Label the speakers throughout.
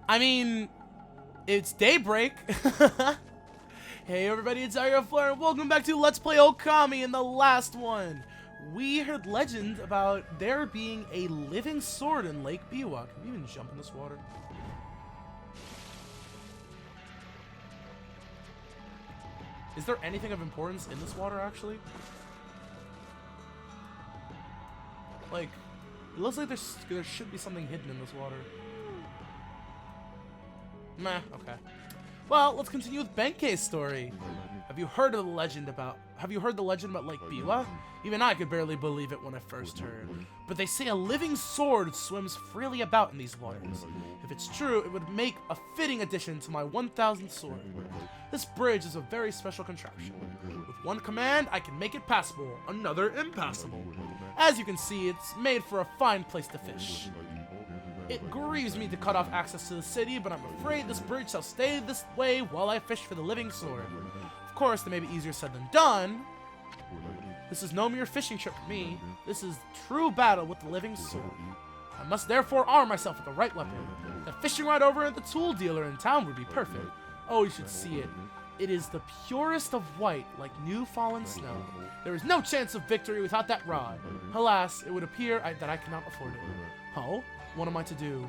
Speaker 1: I mean, it's daybreak. Hey everybody, it's Flare, and welcome back to Let's Play Ōkami. In the last one, we heard legend about there being a living sword in Lake Biwa. Can we even jump in this water? Is there anything of importance in this water, actually? Like, it looks like there should be something hidden in this water. Meh, okay. Well, let's continue with Benkei's story. Have you heard the legend about Lake Biwa? Even I could barely believe it when I first heard. But they say a living sword swims freely about in these waters. If it's true, it would make a fitting addition to my 1,000th sword. This bridge is a very special contraption. With one command, I can make it passable, another impassable. As you can see, it's made for a fine place to fish. It grieves me to cut off access to the city, but I'm afraid this bridge shall stay this way while I fish for the living sword. Of course, that may be easier said than done. This is no mere fishing trip for me. This is true battle with the living sword. I must therefore arm myself with the right weapon. The fishing rod over at the tool dealer in town would be perfect. Oh, you should see it. It is the purest of white, like new fallen snow. There is no chance of victory without that rod. Alas, it would appear that I cannot afford it. Oh? What am I to do?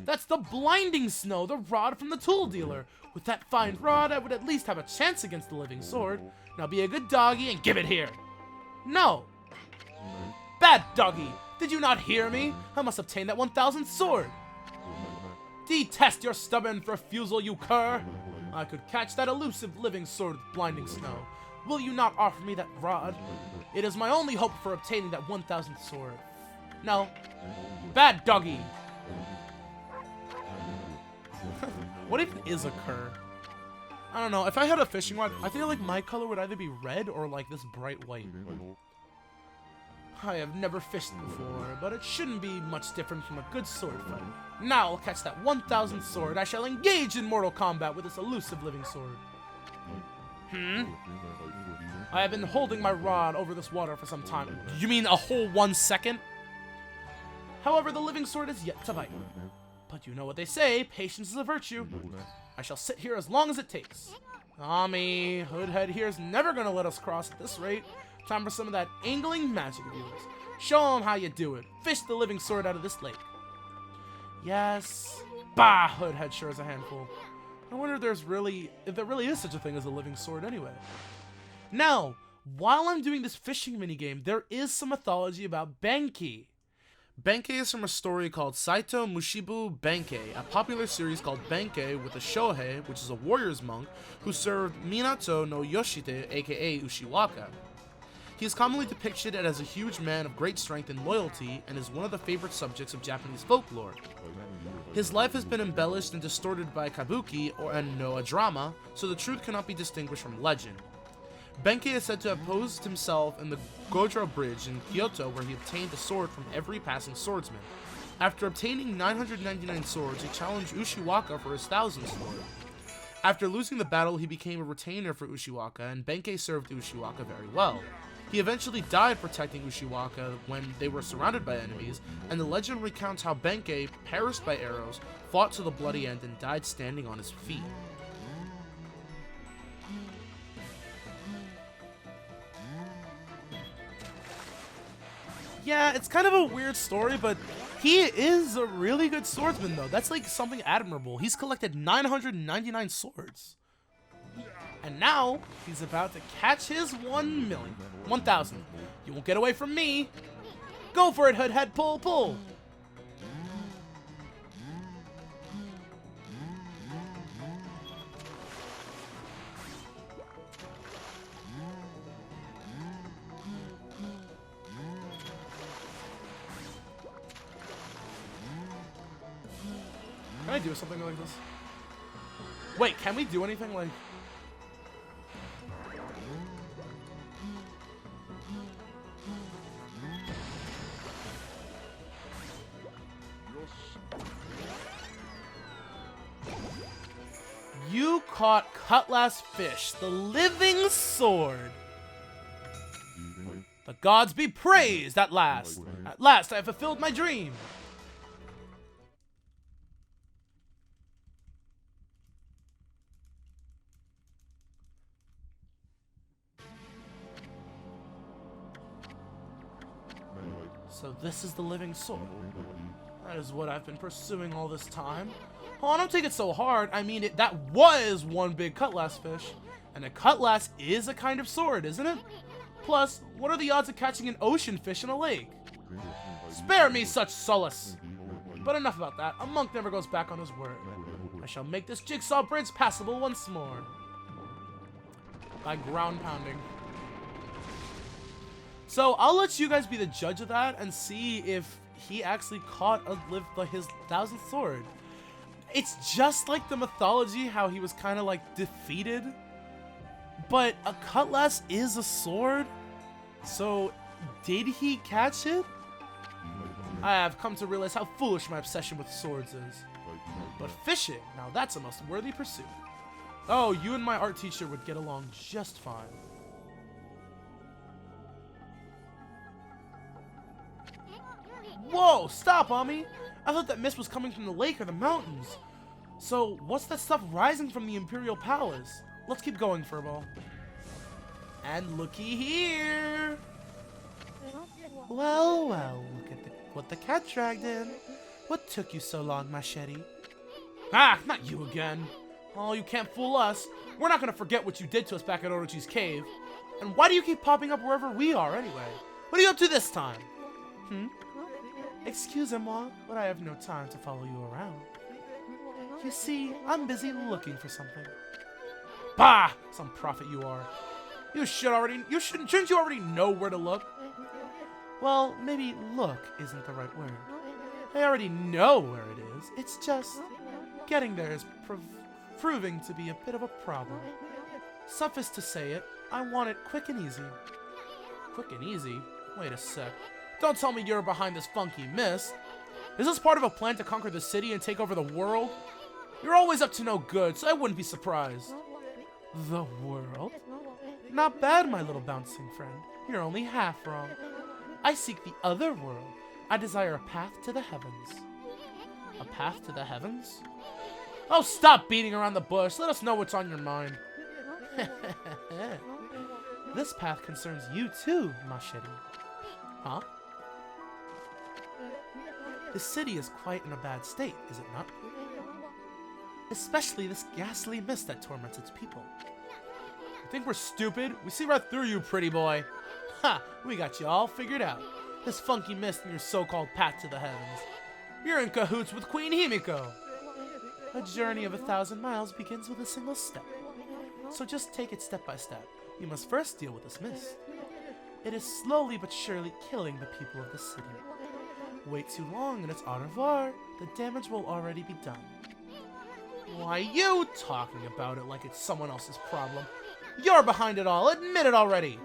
Speaker 1: That's the blinding snow, the rod from the tool dealer. With that fine rod, I would at least have a chance against the living sword. Now be a good doggy and give it here. No. Bad doggy. Did you not hear me? I must obtain that 1,000th sword. Detest your stubborn refusal, you cur. I could catch that elusive living sword with blinding snow. Will you not offer me that rod? It is my only hope for obtaining that 1,000th sword. No. Bad doggy. What even is a cur? I don't know. If I had a fishing rod, I feel like my color would either be red or like this bright white. I have never fished before, but it shouldn't be much different from a good sword fight. Now I'll catch that 1,000th sword. I shall engage in mortal combat with this elusive living sword. I have been holding my rod over this water for some time. You mean a whole 1 second? However, the living sword is yet to bite. But you know what they say, patience is a virtue. I shall sit here as long as it takes. Ōkami, Hoodhead here is never gonna let us cross at this rate. Time for some of that angling magic of yours. Show him how you do it. Fish the living sword out of this lake. Yes. Bah, Hoodhead sure is a handful. I wonder if there really is such a thing as a living sword anyway. Now, while I'm doing this fishing minigame, there is some mythology about Benkei. Benkei is from a story called Saito Mushibu Benkei, a popular series called Benkei with a Shohei, which is a warrior's monk, who served Minato no Yoshite, aka Ushiwaka. He is commonly depicted as a huge man of great strength and loyalty, and is one of the favorite subjects of Japanese folklore. His life has been embellished and distorted by kabuki and no drama, so the truth cannot be distinguished from legend. Benkei is said to have posed himself in the Godro Bridge in Kyoto, where he obtained a sword from every passing swordsman. After obtaining 999 swords, he challenged Ushiwaka for his 1,000th sword. After losing the battle, he became a retainer for Ushiwaka, and Benkei served Ushiwaka very well. He eventually died protecting Ushiwaka when they were surrounded by enemies, and the legend recounts how Benkei, perished by arrows, fought to the bloody end and died standing on his feet. Yeah, it's kind of a weird story, but he is a really good swordsman, though. That's like something admirable. He's collected 999 swords. And now, he's about to catch his 1,000. You won't get away from me. Go for it, Hoodhead. Pull, pull. Can I do something like this? Wait, can we do anything like... You caught Cutlass Fish, the living sword. The gods be praised at last. At last I have fulfilled my dream. So this is the living sword. That is what I've been pursuing all this time. Oh, don't take it so hard. I mean, that was one big cutlass fish. And a cutlass is a kind of sword, isn't it? Plus, what are the odds of catching an ocean fish in a lake? Spare me such solace. But enough about that. A monk never goes back on his word. I shall make this jigsaw bridge passable once more. By ground pounding. So I'll let you guys be the judge of that and see if he actually caught his 1000th sword. It's just like the mythology, how he was kind of like defeated. But a cutlass is a sword. So did he catch it? I have come to realize how foolish my obsession with swords is. But fishing, now that's a most worthy pursuit. Oh, you and my art teacher would get along just fine. Whoa, stop, Ami! I thought that mist was coming from the lake or the mountains. So, what's that stuff rising from the Imperial Palace? Let's keep going, Furball. And looky here! Well, well, look at what the cat dragged in. What took you so long, Machete? Ah, not you again. Oh, you can't fool us. We're not gonna forget what you did to us back at Orochi's cave. And why do you keep popping up wherever we are, anyway? What are you up to this time? Excusez-moi, but I have no time to follow you around. You see, I'm busy looking for something. Bah! Some prophet you are. Shouldn't you already know where to look? Well, maybe look isn't the right word. I already know where it is. It's just getting there is proving to be a bit of a problem. Suffice to say it, I want it quick and easy. Quick and easy? Wait a sec. Don't tell me you're behind this funky mist. Is this part of a plan to conquer the city and take over the world? You're always up to no good, so I wouldn't be surprised. The world? Not bad, my little bouncing friend. You're only half wrong. I seek the other world. I desire a path to the heavens. A path to the heavens? Oh, stop beating around the bush. Let us know what's on your mind. This path concerns you too, Machete. Huh? The city is quite in a bad state, is it not? Especially this ghastly mist that torments its people. You think we're stupid? We see right through you, pretty boy. Ha! We got you all figured out. This funky mist and your so-called path to the heavens. You're in cahoots with Queen Himiko. A journey of 1,000 miles begins with a single step. So just take it step by step. You must first deal with this mist. It is slowly but surely killing the people of the city. Wait too long and it's au revoir. The damage will already be done. Why, you talking about it like it's someone else's problem? You're behind it all, admit it already!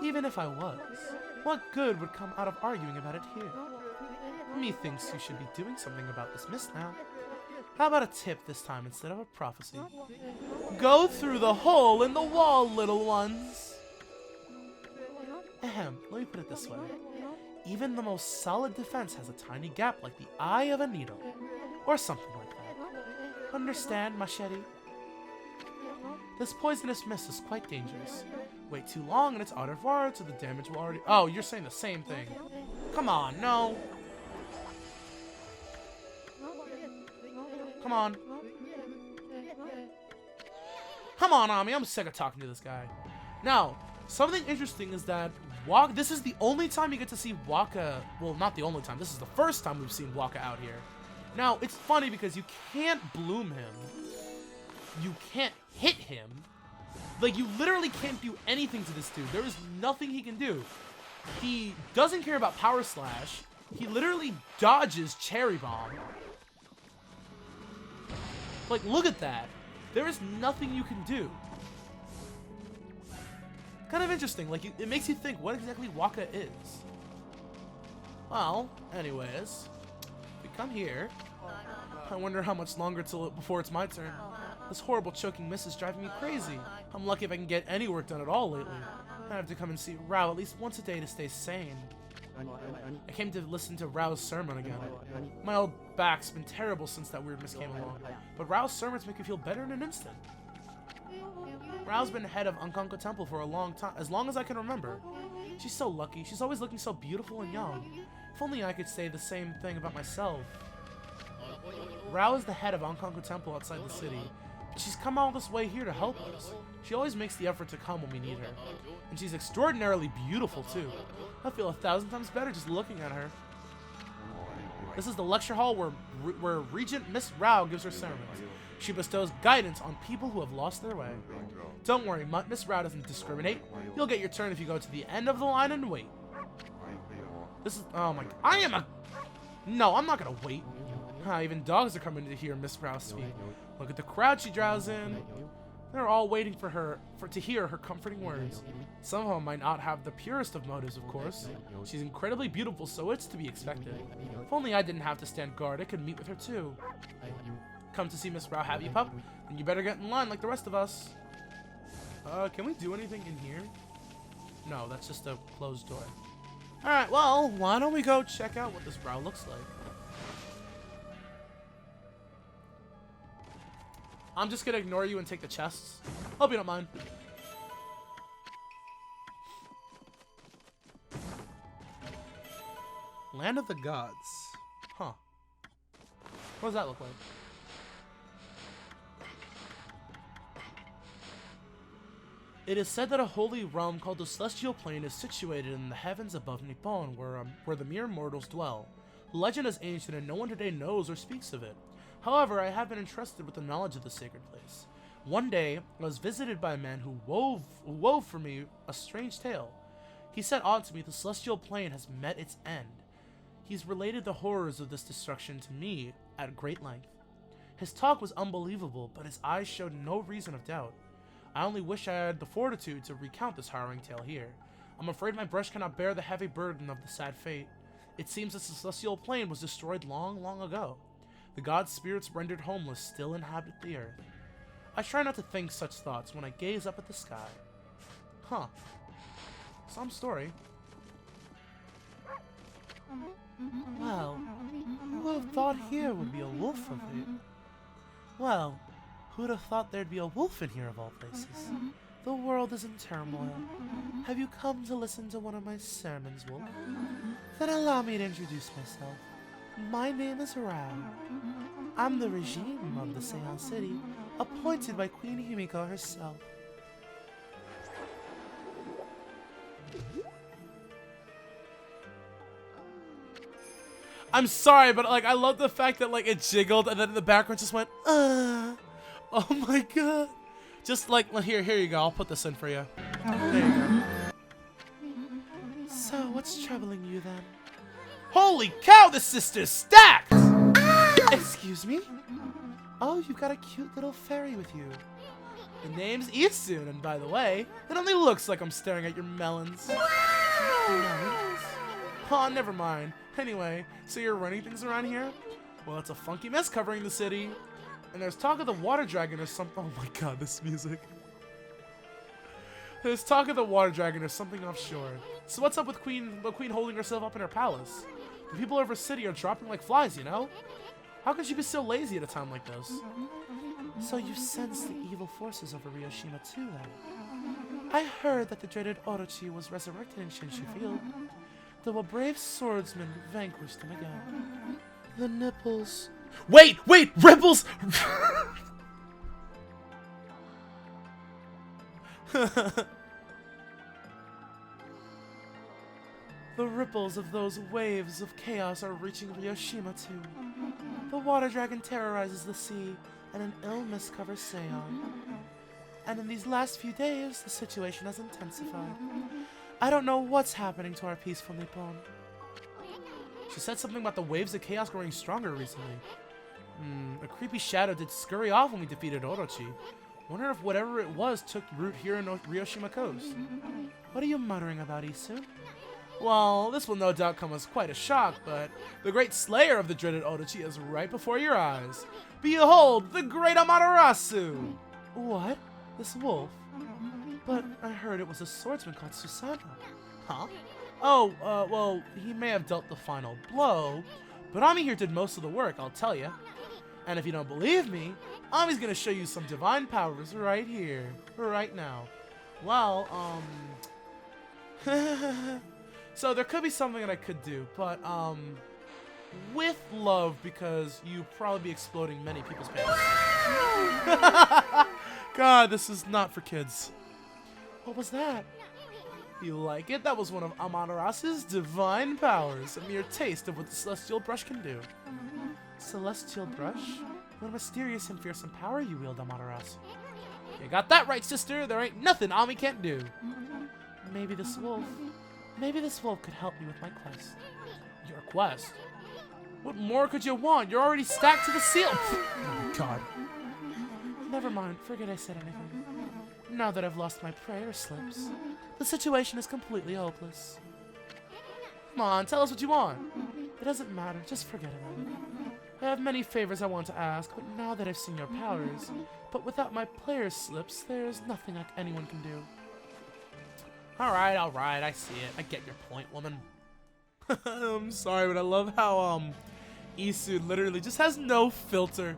Speaker 1: Even if I was, what good would come out of arguing about it here? Methinks you should be doing something about this mist now. How about a tip this time instead of a prophecy? Go through the hole in the wall, little ones! Ahem, let me put it this way. Even the most solid defense has a tiny gap like the eye of a needle. Or something like that. Understand, Machete? This poisonous mist is quite dangerous. Wait too long and it's au revoir, so the damage will already... Oh, you're saying the same thing. Come on, no. Come on. Come on, Ami, I'm sick of talking to this guy. Now, something interesting is that this is the only time you get to see Waka. Well, not the only time. This is the first time we've seen Waka out here. Now, it's funny because you can't bloom him. You can't hit him. Like, you literally can't do anything to this dude. There is nothing he can do. He doesn't care about Power Slash. He literally dodges Cherry Bomb. Like, look at that. There is nothing you can do. Kind of interesting. Like, it makes you think what exactly Waka is. Well, anyways, we come here. I wonder how much longer before it's my turn. This horrible choking mist is driving me crazy. I'm lucky if I can get any work done at all lately. I have to come and see Rao at least once a day to stay sane. I came to listen to Rao's sermon again. My old back's been terrible since that weird mist came along, but Rao's sermons make me feel better in an instant. Rao's been head of Unkonko Temple for a long time, as long as I can remember. She's so lucky. She's always looking so beautiful and young. If only I could say the same thing about myself. Rao is the head of Unkonko Temple outside the city, but she's come all this way here to help us. She always makes the effort to come when we need her. And she's extraordinarily beautiful, too. I feel 1,000 times better just looking at her. This is the lecture hall where Regent Miss Rao gives her sermons. She bestows guidance on people who have lost their way. Don't worry, Miss Rao doesn't discriminate. You'll get your turn if you go to the end of the line and wait. This is, oh my, no, I'm not gonna wait. Even dogs are coming to hear Miss Rao speak. Look at the crowd she draws in. They're all waiting for her, to hear her comforting words. Some of them might not have the purest of motives, of course. She's incredibly beautiful, so it's to be expected. If only I didn't have to stand guard, I could meet with her too. Come to see Miss Rao, have you, pup? And you better get in line like the rest of us. Can we do anything in here? No, that's just a closed door. Alright, well, why don't we go check out what this Rao looks like? I'm just gonna ignore you and take the chests. Hope you don't mind. Land of the Gods. Huh. What does that look like? It is said that a holy realm called the Celestial Plane is situated in the heavens above Nippon, where the mere mortals dwell. The legend is ancient and no one today knows or speaks of it. However, I have been entrusted with the knowledge of the sacred place. One day, I was visited by a man who wove for me a strange tale. He said to me, the Celestial Plane has met its end. He's related the horrors of this destruction to me at great length. His talk was unbelievable, but his eyes showed no reason of doubt. I only wish I had the fortitude to recount this harrowing tale here. I'm afraid my brush cannot bear the heavy burden of the sad fate. It seems that the Celestial Plane was destroyed long, long ago. The gods' spirits rendered homeless still inhabit the earth. I try not to think such thoughts when I gaze up at the sky. Huh. Some story. Well, who would have thought here would be a wolf of it? Well, who would have thought there'd be a wolf in here of all places? The world is in turmoil. Have you come to listen to one of my sermons, Wolf? Then allow me to introduce myself. My name is Rao. I'm the regime of the Sei-an City, appointed by Queen Himiko herself. I'm sorry, but like I love the fact that like it jiggled and then in the background just went, oh my god. Just like, here you go. I'll put this in for you. There you go. So, what's troubling you then? Holy cow, this sister's stacked! Excuse me? Oh, you've got a cute little fairy with you. The name's Isun, and by the way, it only looks like I'm staring at your melons. Melons? Oh, never mind. Anyway, so you're running things around here? Well, it's a funky mess covering the city. And there's talk of the water dragon or something. Oh my god, this music. There's talk of the water dragon or something offshore. So what's up with the queen holding herself up in her palace? The people of her city are dropping like flies, you know? How could she be so lazy at a time like this? So you sense the evil forces over Ryoshima too, then? I heard that the dreaded Orochi was resurrected in Shinshu Field, though a brave swordsman vanquished him again. The nipples... Wait! Ripples! The ripples of those waves of chaos are reaching Ryoshima too. The water dragon terrorizes the sea, and an illness covers Sei-an. And in these last few days, the situation has intensified. I don't know what's happening to our peaceful Nippon. She said something about the waves of chaos growing stronger recently. A creepy shadow did scurry off when we defeated Orochi. Wonder if whatever it was took root here in Ryoshima Coast. What are you muttering about, Isun? Well, this will no doubt come as quite a shock, but the great slayer of the dreaded Orochi is right before your eyes. Behold, the great Amaterasu! What? This wolf? But I heard it was a swordsman called Susanoo. Huh? Oh, well, he may have dealt the final blow, but Ami here did most of the work, I'll tell you. And if you don't believe me, Ami's gonna show you some divine powers right here, right now. Well, so there could be something that I could do, but, with love, because you'd probably be exploding many people's pants. God, this is not for kids. What was that? You like it? That was one of Amaterasu's divine powers, a mere taste of what the Celestial Brush can do. Celestial Brush? What a mysterious and fearsome power you wield, Amaterasu. You got that right, sister. There ain't nothing Ami can't do. Maybe this wolf could help me with my quest. Your quest? What more could you want? You're already stacked to the ceiling. Oh, God. Never mind. Forget I said anything. Now that I've lost my prayer slips, the situation is completely hopeless. Come on, tell us what you want. It doesn't matter. Just forget about it. I have many favors I want to ask, but now that I've seen your powers, but without my player slips, there's nothing anyone can do. Alright, I see it. I get your point, woman. I'm sorry, but I love how, Isu literally just has no filter.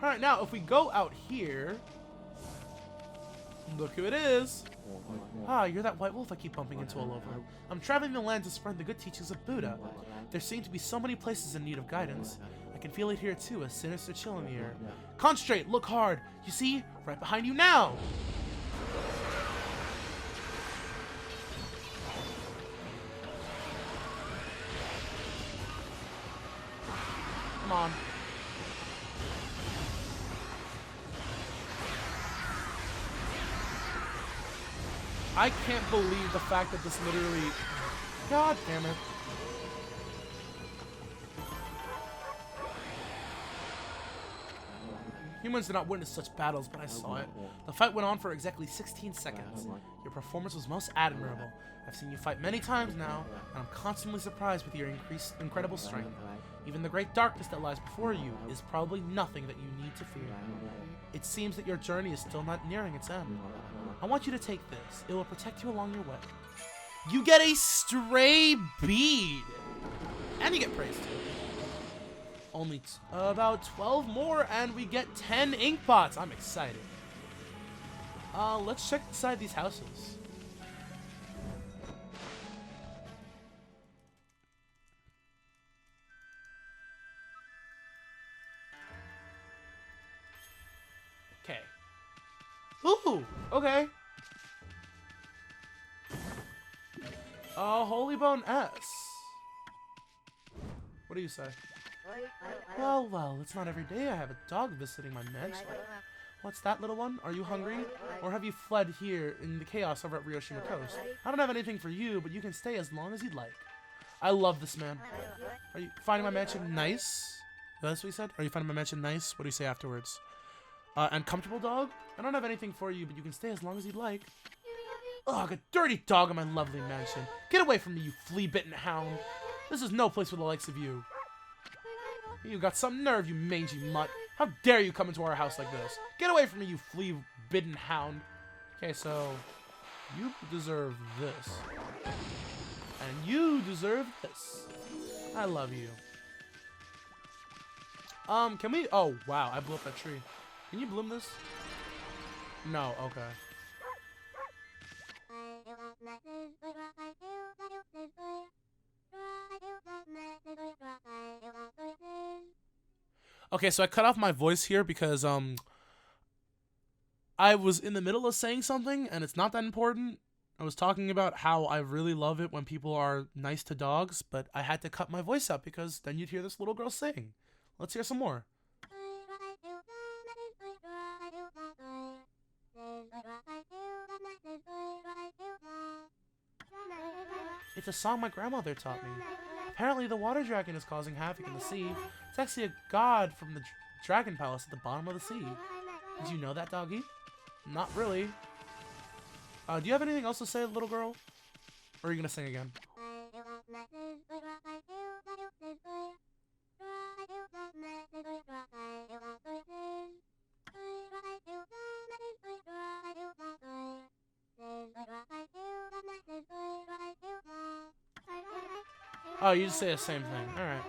Speaker 1: Alright, now, if we go out here, look who it is. Ah, you're that white wolf I keep bumping into all over. I'm traveling the land to spread the good teachings of Buddha. There seem to be so many places in need of guidance. I can feel it here too, a sinister chill in the air. Concentrate, look hard. You see? Right behind you now! Come on. I can't believe the fact that this literally... God damn it. Humans did not witness such battles, but I saw it. The fight went on for exactly 16 seconds. Your performance was most admirable. I've seen you fight many times now, and I'm constantly surprised with your incredible strength. Even the great darkness that lies before you is probably nothing that you need to fear. It seems that your journey is still not nearing its end. I want you to take this. It will protect you along your way. You get a stray bead! And you get praise too. Only about 12 more and we get 10 ink pots. I'm excited. Let's check inside these houses. Okay. Ooh, okay. Holy Bone S. What do you say? Well, it's not every day I have a dog visiting my mansion. What's that, little one? Are you hungry? Or have you fled here in the chaos over at Ryoshima Coast? I don't have anything for you, but you can stay as long as you'd like. I love this man. Are you finding my mansion nice? That's what he said? Are you finding my mansion nice? What do you say afterwards? And comfortable, dog? I don't have anything for you, but you can stay as long as you'd like. Ugh, a dirty dog in my lovely mansion. Get away from me, you flea-bitten hound. This is no place for the likes of you. You got some nerve, you mangy mutt. How dare you come into our house like this? Get away from me, you flea-bitten hound. Okay, so you deserve this. And you deserve this. I love you. Can we... Oh, wow, I blew up that tree. Can you bloom this? No, okay. Okay, so I cut off my voice here because, I was in the middle of saying something, and it's not that important. I was talking about how I really love it when people are nice to dogs, but I had to cut my voice out because then you'd hear this little girl sing. Let's hear some more. It's a song my grandmother taught me. Apparently the water dragon is causing havoc in the sea. It's actually a god from the dragon palace at the bottom of the sea. Did you know that, doggy? Not really. Do you have anything else to say, little girl? Or are you gonna sing again? Oh, you just say the same thing. Alright.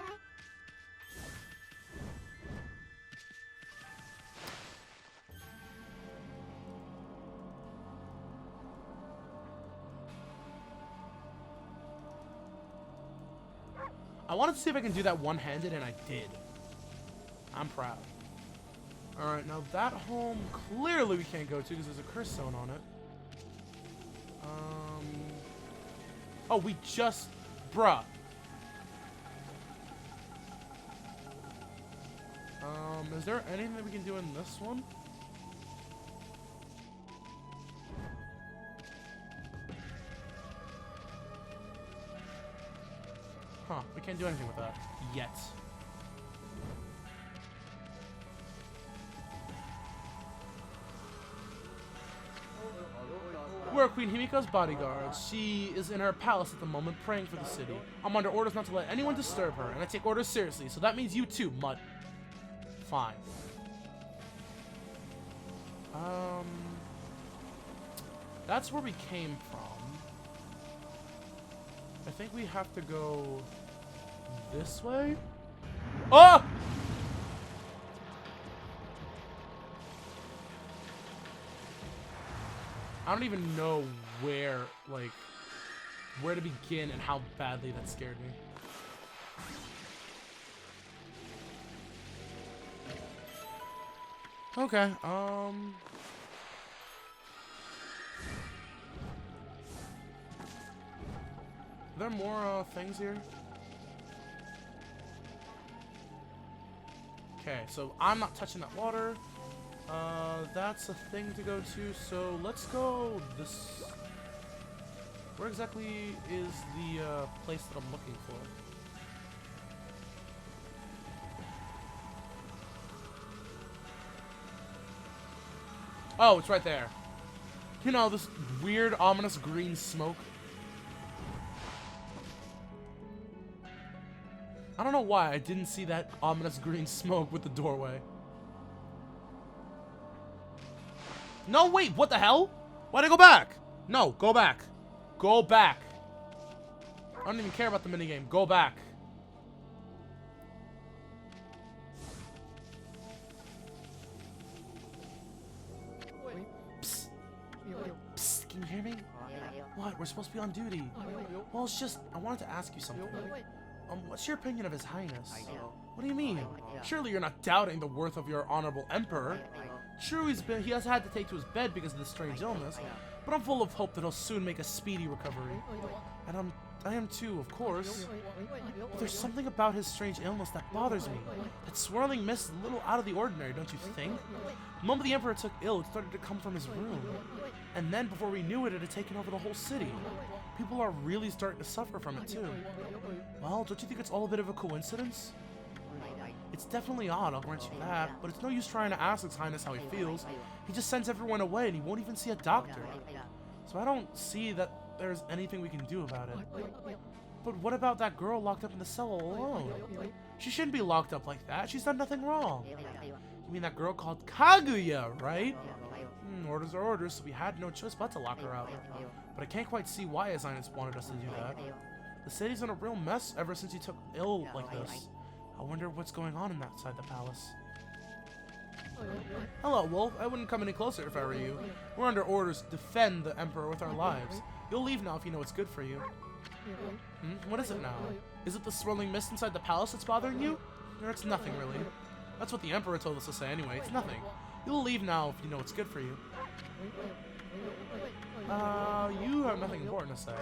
Speaker 1: I wanted to see if I can do that one-handed, and I did. I'm proud. Alright, now that home, clearly we can't go to because there's a curse zone on it. Oh, we just... Bruh. Is there anything that we can do in this one? Huh, we can't do anything with that. Yet. We're Queen Himiko's bodyguards. She is in her palace at the moment, praying for the city. I'm under orders not to let anyone disturb her, and I take orders seriously, so that means you too, Mud. Fine. That's where we came from. I think we have to go this way. Oh! I don't even know where, like, where to begin and how badly that scared me. Okay, Are there more, things here? Okay, so I'm not touching that water. That's a thing to go to, so let's go this... Where exactly is the, place that I'm looking for? Oh, it's right there. You know, this weird, ominous green smoke. I don't know why I didn't see that ominous green smoke with the doorway. No, wait, what the hell? Why'd I go back? No, go back. Go back. I don't even care about the minigame. Go back. Psst. Psst, can you hear me? What? We're supposed to be on duty. Well, it's just, I wanted to ask you something. What's your opinion of His Highness? What do you mean? Surely you're not doubting the worth of your honorable emperor. True, he has had to take to his bed because of this strange illness, but I'm full of hope that he'll soon make a speedy recovery. And I am too, of course. But there's something about his strange illness that bothers me. That swirling mist is a little out of the ordinary, don't you think? The moment the emperor took ill, it started to come from his room. And then, before we knew it, it had taken over the whole city. People are really starting to suffer from it too. Well, don't you think it's all a bit of a coincidence? It's definitely odd, I'll grant you that, but it's no use trying to ask His Highness how he feels. He just sends everyone away and he won't even see a doctor. So I don't see that there's anything we can do about it. But what about that girl locked up in the cell all alone? She shouldn't be locked up like that. She's done nothing wrong. You mean that girl called Kaguya, right? Orders are orders, so we had no choice but to lock her out. But I can't quite see why His Highness wanted us to do that. The city's in a real mess ever since he took ill like this. I wonder what's going on inside the palace. Hello, Wolf. I wouldn't come any closer if I were you. We're under orders to defend the Emperor with our lives. You'll leave now if you know what's good for you. What is it now? Is it the swirling mist inside the palace that's bothering you? Or it's nothing, really. That's what the Emperor told us to say anyway. It's nothing. You'll leave now if you know what's good for you. You have nothing important to say.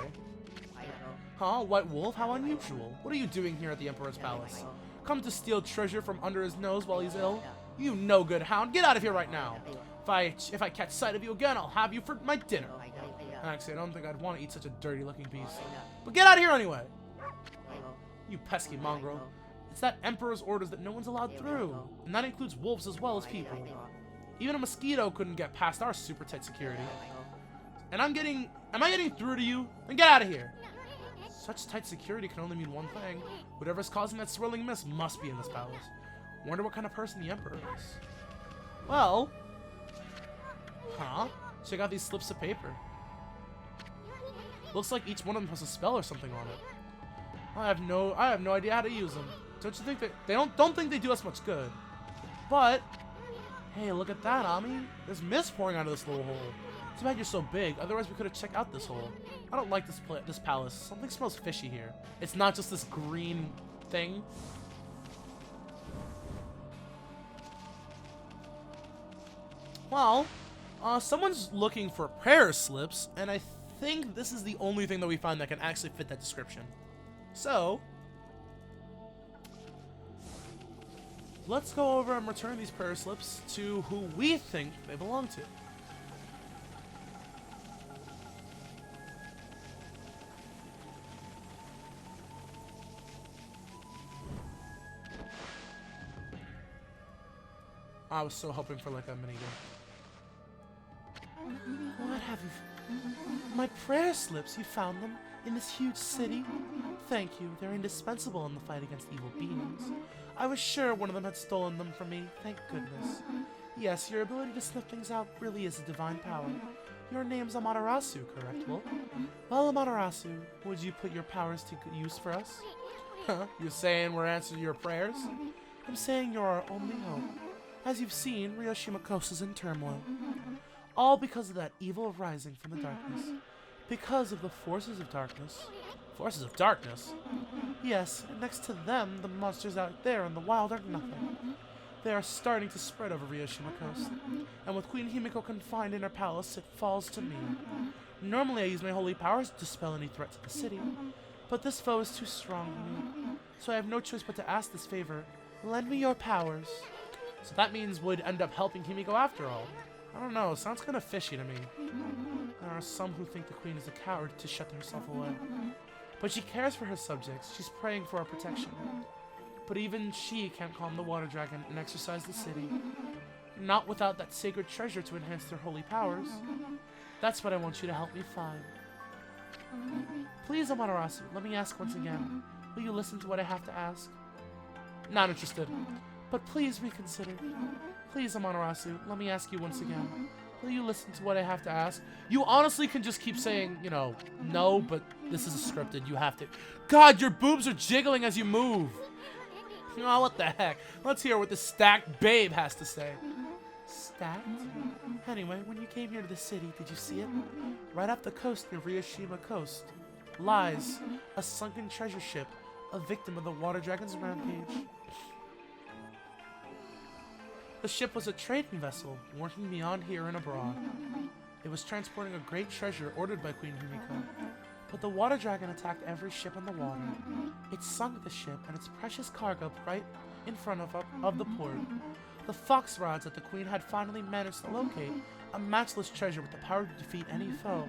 Speaker 1: Huh? White Wolf? How unusual. What are you doing here at the Emperor's palace? Come to steal treasure from under his nose while he's ill? You no good hound. Get out of here right now. If I catch sight of you again, I'll have you for my dinner. Actually, I don't think I'd want to eat such a dirty looking piece. But get out of here anyway. You pesky mongrel. It's that Emperor's orders that no one's allowed through. And that includes wolves as well as people. Even a mosquito couldn't get past our super tight security. And am I getting through to you? Then get out of here. Such tight security can only mean one thing. Whatever's causing that swirling mist must be in this palace. Wonder what kind of person the Emperor is. Well... Huh? Check out these slips of paper. Looks like each one of them has a spell or something on it. I have no idea how to use them. Don't you think they don't think they do us much good? But hey, look at that, Ami. There's mist pouring out of this little hole. Too bad you're so big. Otherwise, we could have checked out this hole. I don't like this palace. Something smells fishy here. It's not just this green thing. Well, someone's looking for prayer slips, and I think this is the only thing that we find that can actually fit that description. So, let's go over and return these prayer slips to who we think they belong to. I was so hoping for like a minigame. What have you? My prayer slips, you found them in this huge city? Thank you, they're indispensable in the fight against evil beings. I was sure one of them had stolen them from me, thank goodness. Yes, your ability to sniff things out really is a divine power. Your name's Amaterasu, correct, Wolf? Well, Amaterasu, would you put your powers to good use for us? Huh? You're saying we're answering your prayers? I'm saying you're our only hope. As you've seen, Ryoshima Coast is in turmoil. All because of that evil rising from the darkness. Because of the forces of darkness. Forces of darkness? Yes, and next to them, the monsters out there in the wild are nothing. They are starting to spread over Ryoshima Coast. And with Queen Himiko confined in her palace, it falls to me. Normally I use my holy powers to dispel any threat to the city. But this foe is too strong for me. So I have no choice but to ask this favor. Lend me your powers. So that means we'd end up helping Himiko after all. I don't know, sounds kind of fishy to me. There are some who think the queen is a coward to shut herself away. But she cares for her subjects, she's praying for our protection. But even she can't calm the water dragon and exorcise the city. Not without that sacred treasure to enhance their holy powers. That's what I want you to help me find. Please, Amaterasu, let me ask once again. Will you listen to what I have to ask? Not interested. But please reconsider. Please, Amaterasu, let me ask you once again. Will you listen to what I have to ask? You honestly can just keep saying, you know, no, but this is scripted. You have to. God, your boobs are jiggling as you move. Oh, what the heck? Let's hear what the stacked babe has to say. Stacked? Anyway, when you came here to the city, did you see it? Right off the coast near Ryoshima Coast lies a sunken treasure ship, a victim of the water dragon's rampage. The ship was a trading vessel, working beyond here and abroad. It was transporting a great treasure ordered by Queen Himiko. But the water dragon attacked every ship in the water. It sunk the ship and its precious cargo right in front of the port. The fox rods that the queen had finally managed to locate, a matchless treasure with the power to defeat any foe,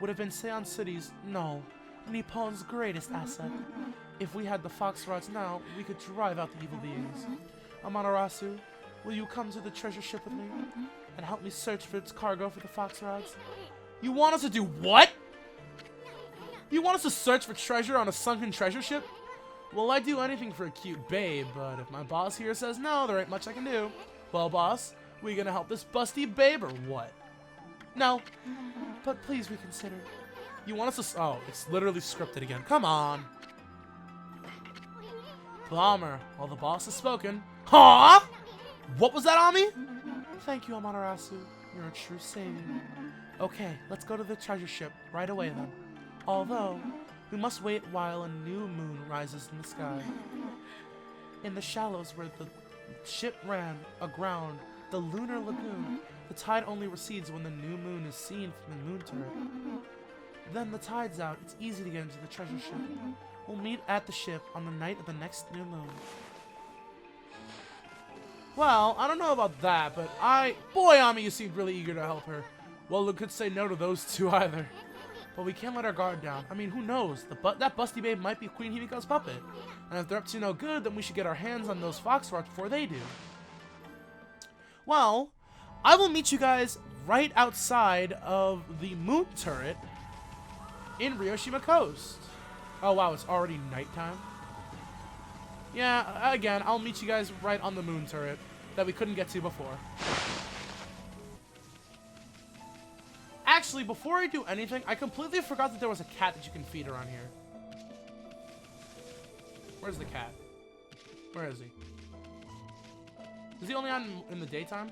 Speaker 1: would have been Sei-an City's, no, Nippon's greatest asset. If we had the fox rods now, we could drive out the evil beings. Amaterasu, will you come to the treasure ship with me and help me search for its cargo for the fox rods? You want us to do what? You want us to search for treasure on a sunken treasure ship? Well, I'd do anything for a cute babe, but if my boss here says no, there ain't much I can do. Well, boss, we gonna help this busty babe or what? No, but please reconsider. You want us to... Oh, it's literally scripted again. Come on. Bummer. Well, the boss has spoken. Huh? What was that, Ami? Thank you, Amaterasu. You're a true savior. Okay, let's go to the treasure ship right away then. Although, we must wait while a new moon rises in the sky. In the shallows where the ship ran aground, the lunar lagoon, the tide only recedes when the new moon is seen from the moon turret. Then the tide's out, it's easy to get into the treasure ship. We'll meet at the ship on the night of the next new moon. Well, I don't know about that, but Boy, Ami, you seemed really eager to help her. Well, we could say no to those two either. But we can't let our guard down. I mean, who knows? That busty babe might be Queen Himiko's puppet. And if they're up to no good, then we should get our hands on those fox rods before they do. Well, I will meet you guys right outside of the moon turret in Ryoshima Coast. Oh, wow, it's already nighttime. Yeah, again, I'll meet you guys right on the moon turret that we couldn't get to before. Actually, before I do anything, I completely forgot that there was a cat that you can feed around here. Where's the cat? Where is he? Is he only on in the daytime?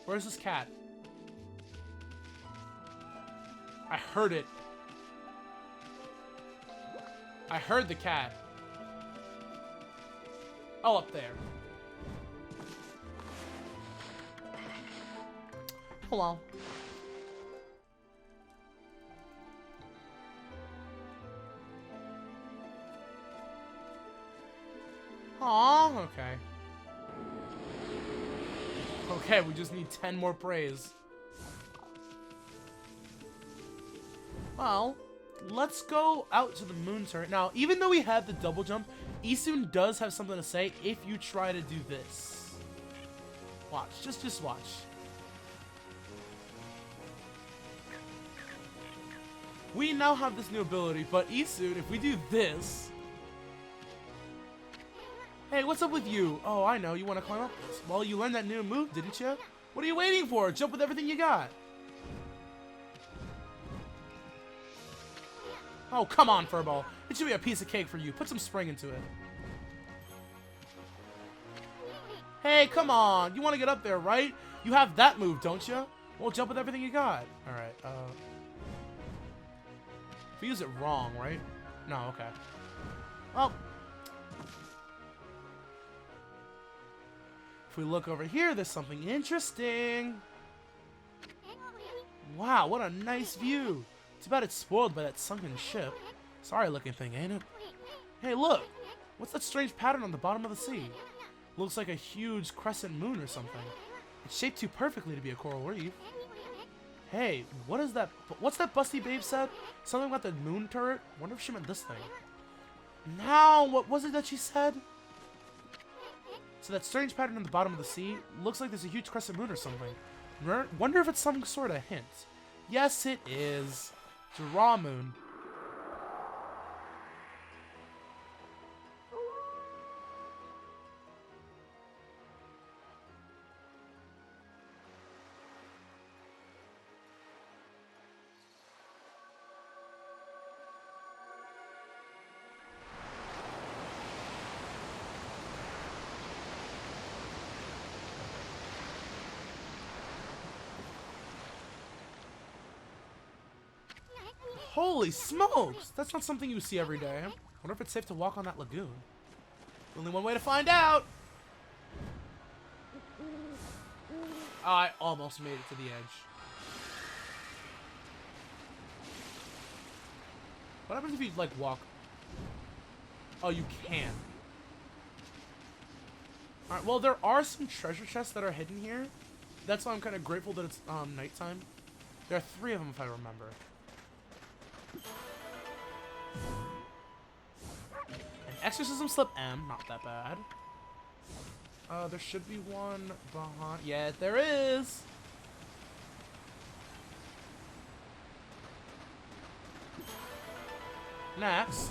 Speaker 1: Where's this cat? I heard it. I heard the cat. Oh, up there. Hello. Aw, okay. Okay, we just need 10 more praise. Well, let's go out to the moon turret. Now, even though we have the double jump, Isun does have something to say if you try to do this. Watch, just watch. We now have this new ability, but Isun, if we do this... Hey, what's up with you? Oh, I know, you want to climb up this. Well, you learned that new move, didn't you? What are you waiting for? Jump with everything you got. Oh, come on, Furball. It should be a piece of cake for you. Put some spring into it. Hey, come on. You want to get up there, right? You have that move, don't you? Well, jump with everything you got. All right, if we use it wrong, right? No, okay. Well... If we look over here, there's something interesting. Wow, what a nice view. Too bad it's spoiled by that sunken ship. Sorry looking thing, ain't it? Hey, look! What's that strange pattern on the bottom of the sea? Looks like a huge crescent moon or something. It's shaped too perfectly to be a coral reef. Hey, what is that? What's that busty babe said? Something about the moon turret? Wonder if she meant this thing. Now, what was it that she said? So that strange pattern on the bottom of the sea looks like there's a huge crescent moon or something. Wonder if it's some sort of hint. Yes, it is. It's a raw moon. Holy smokes! That's not something you see every day. Wonder if it's safe to walk on that lagoon. Only one way to find out! Oh, I almost made it to the edge. What happens if you, like, walk? Oh, you can. Alright, well, there are some treasure chests that are hidden here. That's why I'm kind of grateful that it's nighttime. There are 3 of them, if I remember. An exorcism slip M, not that bad. There should be one behind. Yeah, there is. Next,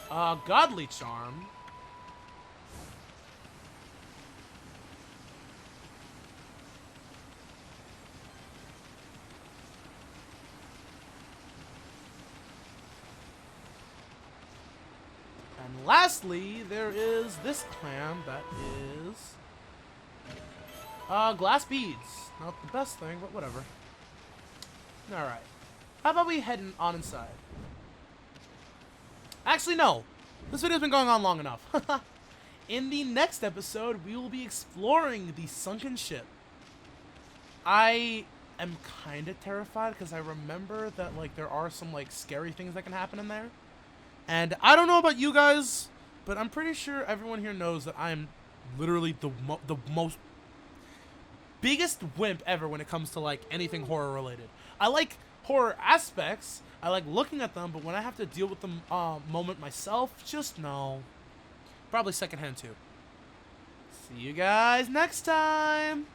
Speaker 1: godly charm. And lastly, there is this clam that is glass beads. Not the best thing, but whatever. Alright. How about we head on inside? Actually, no. This video's been going on long enough. In the next episode, we will be exploring the sunken ship. I am kind of terrified because I remember that like there are some like scary things that can happen in there. And I don't know about you guys, but I'm pretty sure everyone here knows that I am literally the most biggest wimp ever when it comes to like anything horror related. I like horror aspects, I like looking at them, but when I have to deal with the moment myself, just no. Probably secondhand too. See you guys next time!